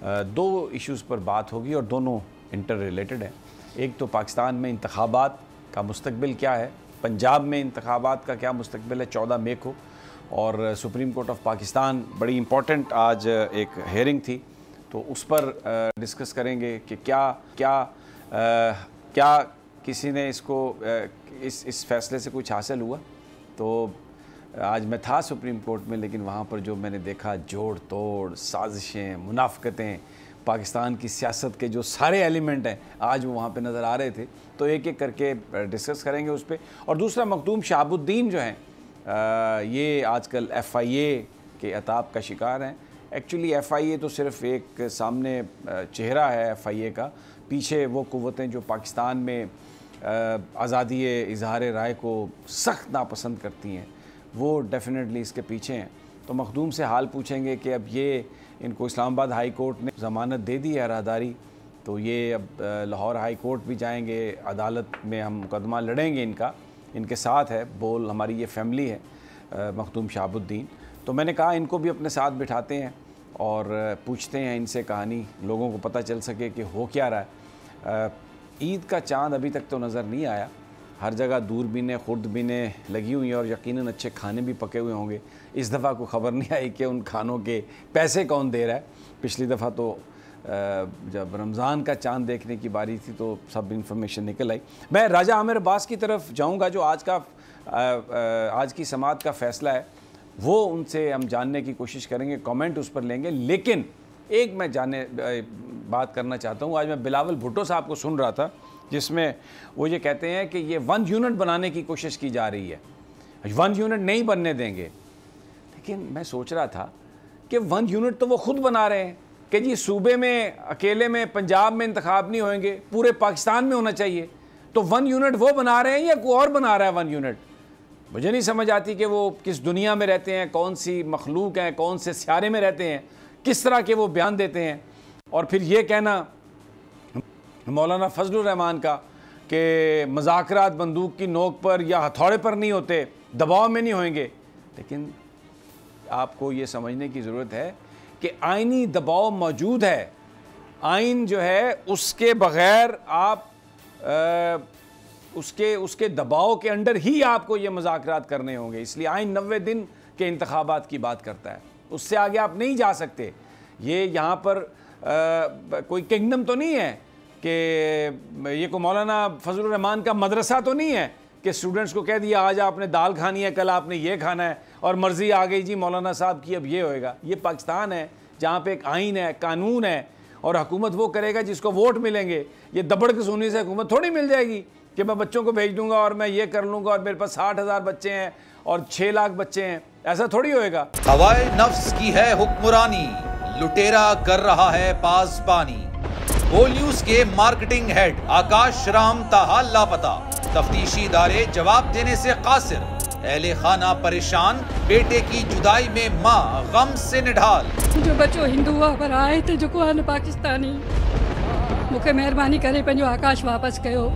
दो इश्यूज़ पर बात होगी और दोनों इंटर रिलेटेड हैं। एक तो पाकिस्तान में इंतखाबात का मुस्तकबिल क्या है, पंजाब में इंतखाबात का क्या मुस्तकबिल है 14 मई को, और सुप्रीम कोर्ट ऑफ पाकिस्तान बड़ी इम्पॉर्टेंट आज एक हेयरिंग थी तो उस पर डिस्कस करेंगे कि क्या किसी ने इसको इस फैसले से कुछ हासिल हुआ। तो आज मैं था सुप्रीम कोर्ट में, लेकिन वहाँ पर जो मैंने देखा जोड़ तोड़, साजिशें, मुनाफकतें, पाकिस्तान की सियासत के जो सारे एलिमेंट हैं आज वो वहाँ पे नज़र आ रहे थे। तो एक एक करके डिस्कस करेंगे उस पर। और दूसरा, मखदूम शहाबुद्दीन जो हैं ये आजकल FIA के अताब का शिकार हैं। एक्चुअली FIA तो सिर्फ एक सामने चेहरा है FIA का, पीछे वो क़ुव्वतें जो पाकिस्तान में आज़ादी इजहार राय को सख्त नापसंद करती हैं वो डेफिनेटली इसके पीछे हैं। तो मखदूम से हाल पूछेंगे कि अब ये इनको इस्लामाबाद हाई कोर्ट ने ज़मानत दे दी है राहदारी, तो ये अब लाहौर हाई कोर्ट भी जाएंगे, अदालत में हम मुकदमा लड़ेंगे इनके साथ है बोल, हमारी ये फैमिली है मखदूम शहाबुद्दीन। तो मैंने कहा इनको भी अपने साथ बिठाते हैं और पूछते हैं इनसे कहानी, लोगों को पता चल सके कि हो क्या रहा है। ईद का चाँद अभी तक तो नज़र नहीं आया, हर जगह दूरबीनें खुर्दबीनें लगी हुई हैं और यकीनन अच्छे खाने भी पके हुए होंगे। इस दफ़ा को ख़बर नहीं आई कि उन खानों के पैसे कौन दे रहा है। पिछली दफ़ा तो जब रमज़ान का चाँद देखने की बारी थी तो सब इन्फॉर्मेशन निकल आई। मैं राजा आमिर अब्बास की तरफ जाऊँगा जो आज की समाअत का फ़ैसला है वो उनसे हम जानने की कोशिश करेंगे, कमेंट उस पर लेंगे। लेकिन एक मैं बात करना चाहता हूँ, आज मैं बिलावल भुट्टो साहब को सुन रहा था जिसमें वो ये कहते हैं कि ये 1 यूनिट बनाने की कोशिश की जा रही है, 1 यूनिट नहीं बनने देंगे। लेकिन मैं सोच रहा था कि 1 यूनिट तो वो खुद बना रहे हैं कि जी सूबे में अकेले में पंजाब में इंतखाब नहीं होंगे, पूरे पाकिस्तान में होना चाहिए। तो 1 यूनिट वो बना रहे हैं या कोई और बना रहा है 1 यूनिट? मुझे नहीं समझ आती कि वो किस दुनिया में रहते हैं, कौन सी मखलूक हैं, कौन से स्यारे में रहते हैं, किस तरह के वो बयान देते हैं। और फिर ये कहना मौलाना फजलुर रहमान का कि मज़ाकरात बंदूक की नोक पर या हथौड़े पर नहीं होते, दबाव में नहीं होंगे। लेकिन आपको ये समझने की ज़रूरत है कि आइनी दबाव मौजूद है। आइन जो है उसके बग़ैर आप उसके दबाव के अंडर ही आपको ये मज़ाकरात करने होंगे। इसलिए आइन 90 दिन के इंतखाबात की बात करता है, उससे आगे आप नहीं जा सकते। ये यहाँ पर कोई किंगडम तो नहीं है कि ये को मौलाना फजलुर रहमान का मदरसा तो नहीं है कि स्टूडेंट्स को कह दिया आज आपने दाल खानी है, कल आपने ये खाना है और मर्ज़ी आ गई जी मौलाना साहब की अब ये होएगा। ये पाकिस्तान है जहाँ पे एक आइन है, कानून है और हुकूमत वो करेगा जिसको वोट मिलेंगे। ये दबड़ कसूनी से हुकूमत थोड़ी मिल जाएगी कि मैं बच्चों को भेज दूंगा और मैं ये कर लूँगा और मेरे पास 60,000 बच्चे हैं और 6 लाख बच्चे हैं, ऐसा थोड़ी होएगा। हवाए नफ्स की है हुक्मरानी, लुटेरा कर रहा है पासबानी। बोल न्यूज के मार्केटिंग हेड आकाश राम ताहा लापता, तफ्तीशी इदारे जवाब देने से कासिर, अहले खाना परेशान, बेटे की जुदाई में माँ गम से निढाल। जो बच्चो हिंदू हुआ पर आए थे जो को पाकिस्तानी, मुझे मेहरबानी करे पंहिंजो आकाश वापस कयो।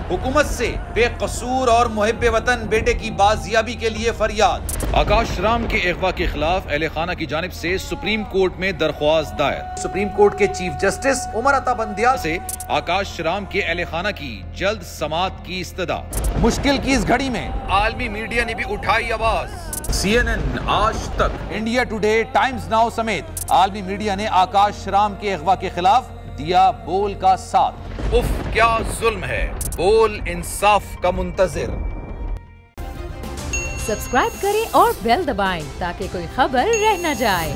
हुकूमत से बेकसूर और मुहिब्बे वतन बेटे की बाजियाबी के लिए फरियाद। आकाश राम के अगवा के खिलाफ अहले खाना की जानिब से सुप्रीम कोर्ट में दरख्वास्त दायर। सुप्रीम कोर्ट के चीफ जस्टिस उमर अता बंदियाल से आकाश राम के अहले खाना की जल्द समाअत की इस्तदा। मुश्किल की इस घड़ी में आलमी मीडिया ने भी उठाई आवाज। CNN, आज तक, इंडिया टुडे, टाइम्स नाउ समेत आलमी मीडिया ने आकाश राम के अगवा के खिलाफ दिया बोल का साथ। उफ क्या जुल्म है, बोल इंसाफ का मुंतजिर। सब्सक्राइब करें और बेल दबाएं ताकि कोई खबर रह न जाए।